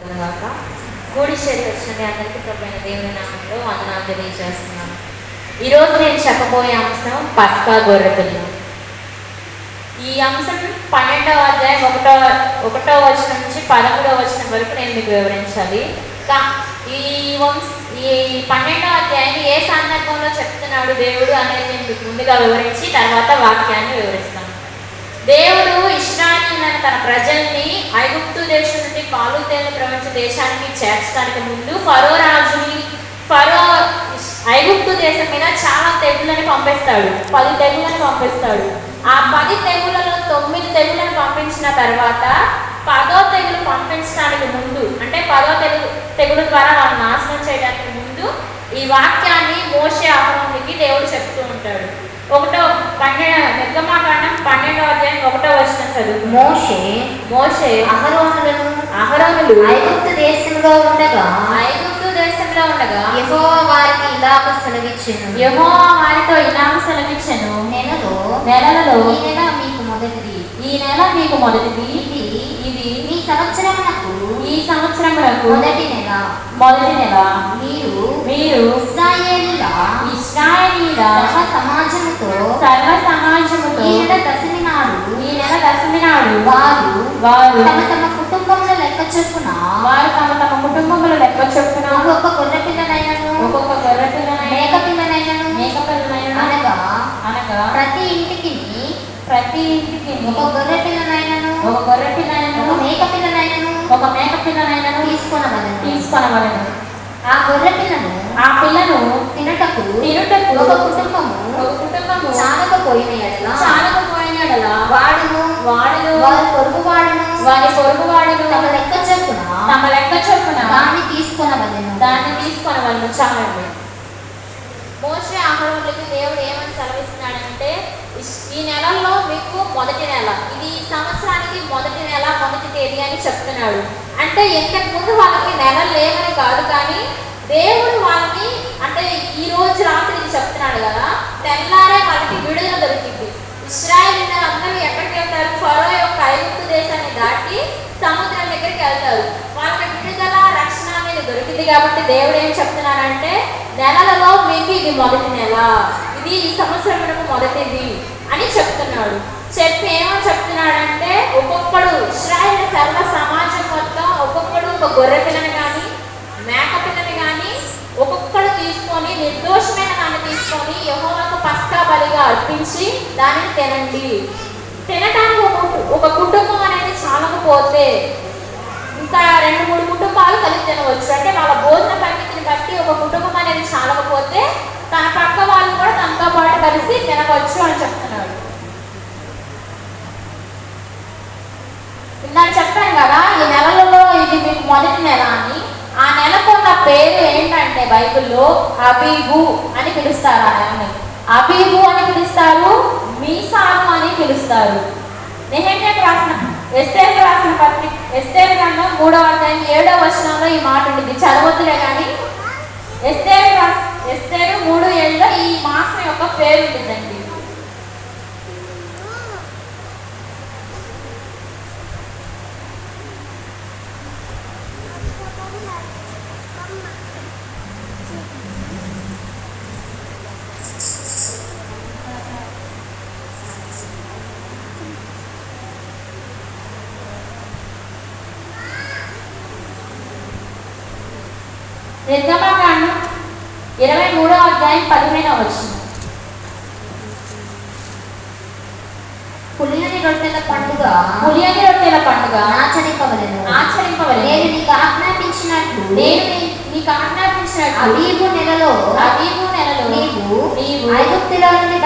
కూడి చేరి వచ్చిన మీ అందరికీ ప్రభువైన దేవుని నామంలో వందనాలు తెలియజేస్తున్నాను. ఈరోజు నేను చెప్పబోయే అంశం పస్కా గొర్రెపిల్ల. ఈ అంశం 12వ అధ్యాయం 1వ వచనం నుంచి 13వ వచనం వరకు నేను మీకు వివరించాలి. ఈ 12వ అధ్యాయం ఏ సందర్భంలో చెప్తున్నాడు దేవుడు అనేది నేను మీకు ముందుగా వివరించి తర్వాత వాక్యాన్ని వివరిస్తాను. దేవుడు ఇశ్రాయేలీయులైన తన ప్రజల్ని ఐగుప్తు దేశం నుండి పాలు తేనె ప్రపంచ దేశానికి చేర్చడానికి ముందు ఫరో ఐగుప్తు దేశం మీద చాలా తెగుళ్ళని పంపిస్తాడు. 10 తెగుళ్ళని పంపిస్తాడు. ఆ 10 తెగుళ్ళలో 9 తెగుళ్ళని పంపించిన తర్వాత 10వ తెగులు పంపించడానికి ముందు, అంటే 10వ తెగులు ద్వారా వాళ్ళని నాశనం చేయడానికి ముందు ఈ వాక్యాన్ని మోషే అహరోనుకి దేవుడు చెప్తూ ఉంటాడు. నిర్గమాకాండం 12వ అధ్యాయం 1వ వచనం చదువు. మోషే అహరోనులు ఐగుప్తు దేశంలో ఉండగా యెహోవా వారికి ఇలాగ సెలవిచ్చెను. యెహోవా వారితో ఇలాగ సెలవిచ్చెను, నెలలలో ఈ నెల మీకు మొదటిది, ఇది ఈ సంవత్సరమునకు మొదటి నెల. మీరు ఇశ్రాయేలీయుల సర్వ సమాజముతో ఈ నెల దశమి నాడు వారు తమ తమ కుటుంబముల లెక్క చొప్పున ఒక్కొక్క గొర్రె పిల్లనైనను మేక పిల్లనైనను అనగా ప్రతి ఇంటికి ఒక గొర్రె పిల్లనైనను ఒక మేక పిల్లనైనను తీసుకొనవలెను. ఆ గొర్రె పిల్లను తినుటకు ఒక కుటుంబము చాలకపోయిన ఎడల వారి పొరుగువాడును తమ లెక్క చొప్పున దాన్ని తీసుకొనవలెను. చాలండి. మోషే అహరోనులకి దేవుడు ఏమని సెలవిస్తున్నాడంటే, ఈ నెలల్లో మీకు మొదటి నెల, ఇది ఈ సంవత్సరానికి మొదటి నెల, మొదటి తేదీ అని చెప్తున్నాడు. అంటే ఇంతకు ముందు వాళ్ళకి నెలలు లేవని కాదు, కానీ దేవుడు వాళ్ళని, అంటే ఈ రోజు రాత్రి ఇది చెప్తున్నాడు కదా, తెల్లారే వాళ్ళకి విడుదల దొరికింది. ఇశ్రాయేలీయులు అందరూ ఎక్కడికి వెళ్తారు? ఫరో యొక్క ఐగుప్తు దేశాన్ని దాటి సముద్రం దగ్గరికి వెళ్తారు. వాళ్ళకి విడుదల, రక్షణ అనేది దొరికింది. కాబట్టి దేవుడు ఏం చెప్తున్నాడంటే, నెలలలో మీకు ఇది మొదటి నెల, ఇది ఈ సంవత్సరం మొదటిది అని చెప్తున్నాడు. చెప్పి ఏమని చెప్తున్నాడంటే, ఒక్కొక్కడు ఇశ్రాయేలు సర్వ సమాజం మొత్తం ఒక్కొక్కడు ఒక గొర్రె పిల్లని కానీ మేక పిల్లని కానీ ఒక్కొక్కడు తీసుకొని, నిర్దోషమైన దాన్ని తీసుకొని యెహోవాకు పస్కా బలిగా అర్పించి దానిని తినండి. తినటానికి ఒక కుటుంబం అనేది చాలకపోతే ఇంకా 2-3 కుటుంబాలు కలిసి తినవచ్చు. అంటే వాళ్ళ భోజన పరిమితిని బట్టి ఒక కుటుంబం అనేది చాలకపోతే తన పక్క వాళ్ళు కూడా తనతో పాటు కలిసి తినవచ్చు అని చెప్తున్నాడు. ఇందాక చెప్పాను కదా, ఈ నెలలో ఇది మీకు మొదటి నెల అని. ఆ నెలకున్న పేరు ఏంటంటే బైబిల్లో అబీబు అని పిలుస్తారు. ఆ నెలని అబీబు అని పిలుస్తారు, మీసాను అని పిలుస్తారు. ఎస్తేరు గ్రంథం 3వ అధ్యాయం 7వ వచనంలో ఈ మాట ఉంటుంది. చదవద్దులే కానీ ఎస్తేరు 3:7లో ఈ మాసం యొక్క పేరు ఉంటుందండి. నిర్గమాకాండం 23వ అధ్యాయం 15వ వచనం. పులియని రొట్టెల పండుగ ఆచరింపవలెను. నేను నీకు ఆజ్ఞాపించినట్లు అబీబు నెలలో నీవు ఐగుప్తులో నుండి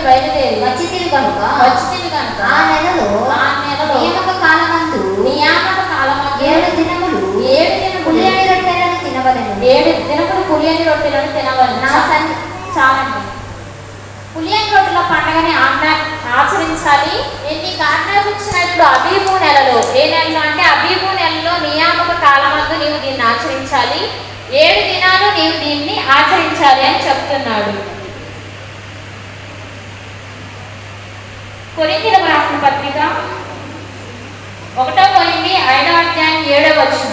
బయలుదేరి వచ్చితివి కనుక ఆ నెలలో నియామక కాలమందు 7 దినములు పులియని రొట్టెలను తినవలెను. 7 దినములు పులియని రొట్టెలను తినవలెను. చాలండి. పులియని రొట్టెల పండుగని ఆచరించాలి. నీకు ఆజ్ఞాపించినట్లు అబీబు నెలలో, ఏ నెలలో అంటే అబీబు నెలలో నియామక కాలమందు నీవు దీన్ని ఆచరించాలి. 7 దినాలు నీవు దీన్ని ఆచరించాలి అని చెప్తున్నాడు. కొరింథీయులకు రాసిన పత్రిక 1 కొరింథీ 5వ అధ్యాయం 7వ వచనం.